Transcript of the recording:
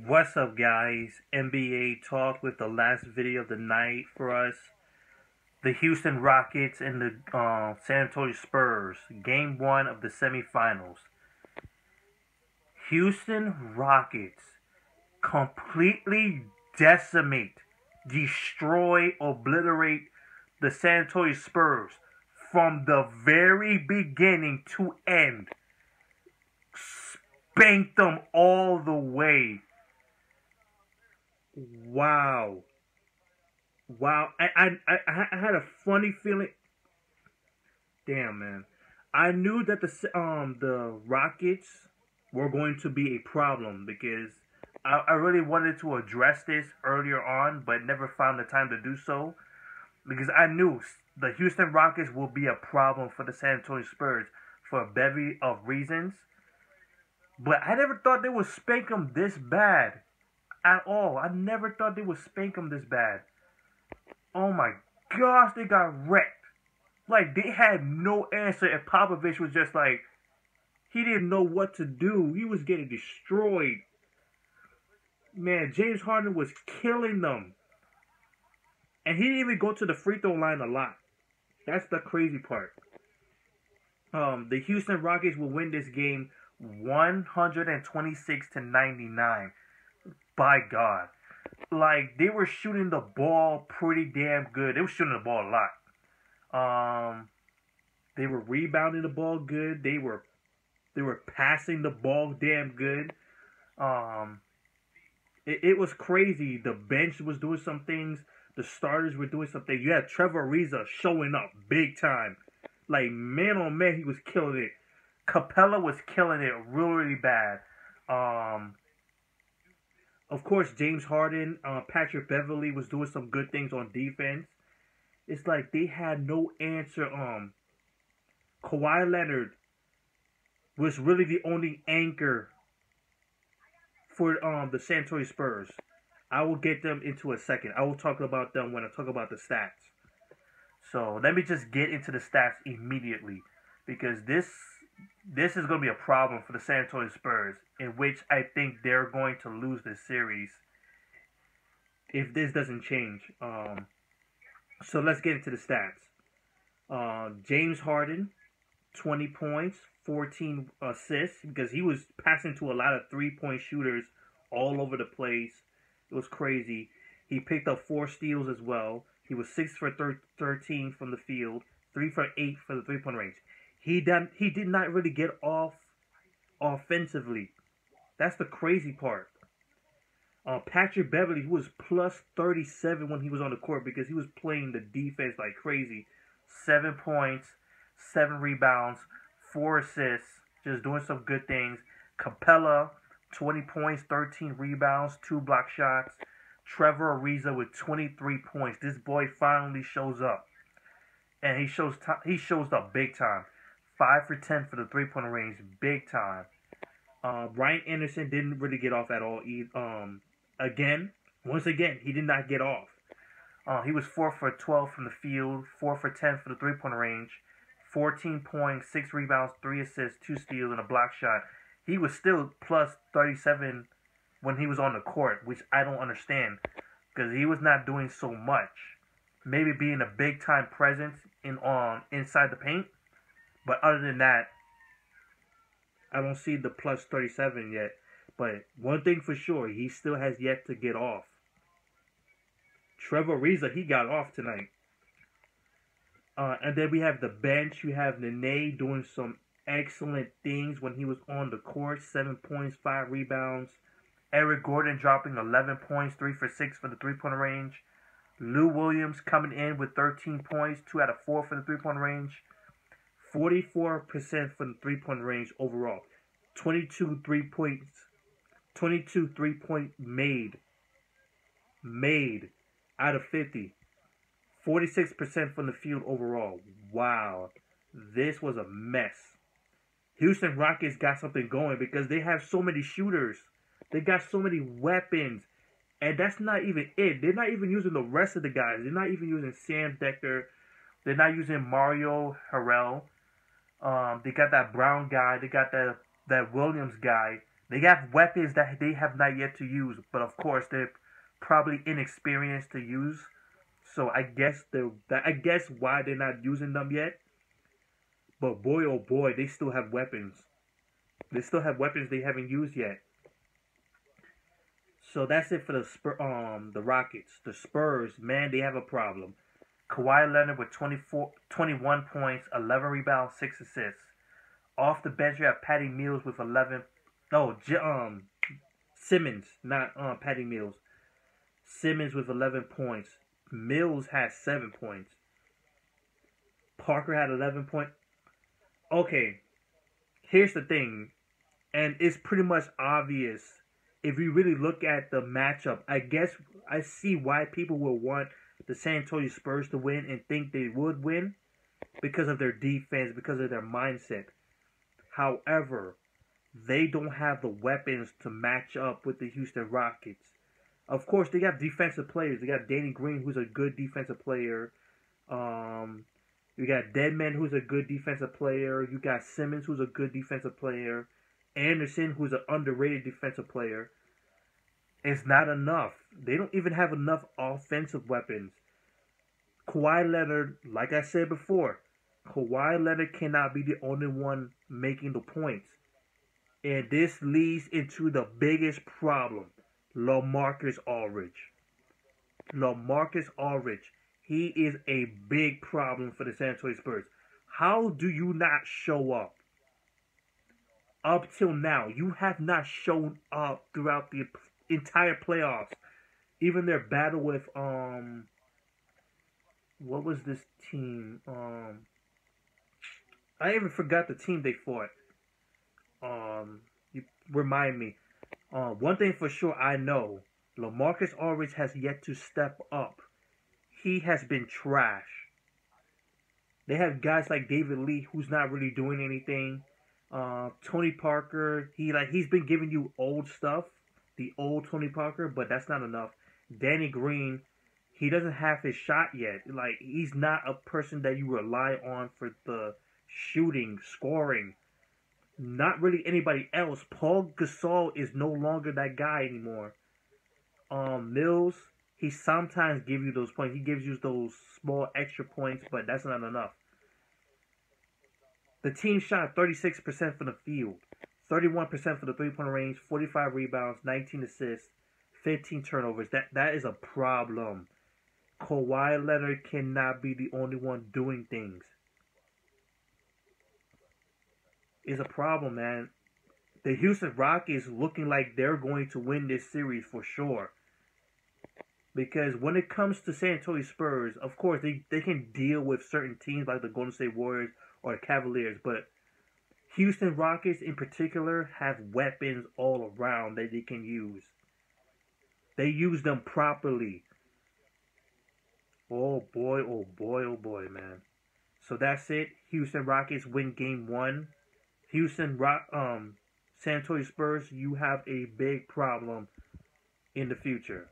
What's up, guys? NBA talk with the last video of the night for us. The Houston Rockets and the San Antonio Spurs. Game 1 of the semifinals. Houston Rockets completely decimate, destroy, obliterate the San Antonio Spurs from the very beginning to end. Spanked them all the way. Wow. Wow. I had a funny feeling. Damn, man. I knew that the Rockets were going to be a problem because I really wanted to address this earlier on, but never found the time to do so because I knew the Houston Rockets will be a problem for the San Antonio Spurs for a bevy of reasons. But I never thought they would spank them this bad at all. I never thought they would spank them this bad. Oh my gosh, they got wrecked. Like, they had no answer, and Popovich was just like, he didn't know what to do. He was getting destroyed. Man, James Harden was killing them. And he didn't even go to the free throw line a lot. That's the crazy part. The Houston Rockets will win this game 126-99. By God. Like, they were shooting the ball pretty damn good. They were shooting the ball a lot. They were rebounding the ball good. They were passing the ball damn good. It was crazy. The bench was doing some things. The starters were doing something. You had Trevor Ariza showing up big time. Like, man on man, he was killing it. Capela was killing it really, really bad. Of course, James Harden, Patrick Beverley was doing some good things on defense. It's like they had no answer. Kawhi Leonard was really the only anchor for the San Antonio Spurs. I will get them into a second. I will talk about them when I talk about the stats. So let me just get into the stats immediately because this is going to be a problem for the San Antonio Spurs, in which I think they're going to lose this series if this doesn't change. So let's get into the stats. James Harden, 20 points, 14 assists, because he was passing to a lot of three-point shooters all over the place. It was crazy. He picked up 4 steals as well. He was 6 for 13 from the field, 3 for 8 for the three-point range. He did not really get off offensively. That's the crazy part. Patrick Beverley, who was plus 37 when he was on the court because he was playing the defense like crazy. 7 points, 7 rebounds, 4 assists, just doing some good things. Capela, 20 points, 13 rebounds, 2 block shots. Trevor Ariza with 23 points. This boy finally shows up. And he shows up big time. 5 for 10 for the three-point range, big time. Brian Anderson didn't really get off at all. Once again, he did not get off. He was 4 for 12 from the field, 4 for 10 for the three-point range, 14 points, 6 rebounds, 3 assists, 2 steals, and a block shot. He was still plus 37 when he was on the court, which I don't understand because he was not doing so much. Maybe being a big-time presence inside the paint. But other than that, I don't see the plus 37 yet. But one thing for sure, he still has yet to get off. Trevor Ariza, he got off tonight. And then we have the bench. You have Nene doing some excellent things when he was on the court. 7 points, 5 rebounds. Eric Gordon dropping 11 points, 3 for 6 for the three-point range. Lou Williams coming in with 13 points, 2 out of 4 for the three-point range. 44% from the three-point range overall. 22 three-point made out of 50. 46% from the field overall. Wow. This was a mess. Houston Rockets got something going because they have so many shooters. They got so many weapons. And that's not even it. They're not even using the rest of the guys. They're not even using Sam Decker. They're not using Mario Harrell. They got that Brown guy. They got that Williams guy. They have weapons that they have not yet to use, but of course they're probably inexperienced to use. So I guess why they're not using them yet. But boy, oh boy, they still have weapons. They still have weapons they haven't used yet. So that's it for the Rockets. The Spurs, man, they have a problem. Kawhi Leonard with 21 points, 11 rebounds, 6 assists. Off the bench, you have Patty Mills with 11. No, Simmons, not Patty Mills. Simmons with 11 points. Mills had 7 points. Parker had 11 points. Okay, here's the thing, and it's pretty much obvious if you really look at the matchup. I guess I see why people will want the San Antonio Spurs to win and think they would win because of their defense, because of their mindset. However, they don't have the weapons to match up with the Houston Rockets. Of course, they got defensive players. They got Danny Green, who's a good defensive player. You got Deadman, who's a good defensive player. You got Simmons, who's a good defensive player. Anderson, who's an underrated defensive player. It's not enough. They don't even have enough offensive weapons. Kawhi Leonard, like I said before, Kawhi Leonard cannot be the only one making the points. And this leads into the biggest problem, LaMarcus Aldridge. LaMarcus Aldridge. He is a big problem for the San Antonio Spurs. How do you not show up? Up till now, you have not shown up throughout the entire playoffs. Even their battle with what was this team? I even forgot the team they fought. You remind me. One thing for sure I know, LaMarcus Aldridge has yet to step up. He has been trash. They have guys like David Lee, who's not really doing anything. Tony Parker, he's been giving you old stuff, the old Tony Parker, but that's not enough. Danny Green, he doesn't have his shot yet. Like, he's not a person that you rely on for the shooting, scoring. Not really anybody else. Paul Gasol is no longer that guy anymore. Mills, he sometimes gives you those points. He gives you those small extra points, but that's not enough. The team shot 36% from the field, 31% for the three-point range, 45 rebounds, 19 assists, 15 turnovers. That is a problem. Kawhi Leonard cannot be the only one doing things. It's a problem, man. The Houston Rockets looking like they're going to win this series for sure. Because when it comes to San Antonio Spurs, of course, they can deal with certain teams like the Golden State Warriors or the Cavaliers. But Houston Rockets in particular have weapons all around that they can use. They use them properly. Oh boy, oh boy, oh boy, man. So that's it. Houston Rockets win game 1. San Antonio Spurs, you have a big problem in the future.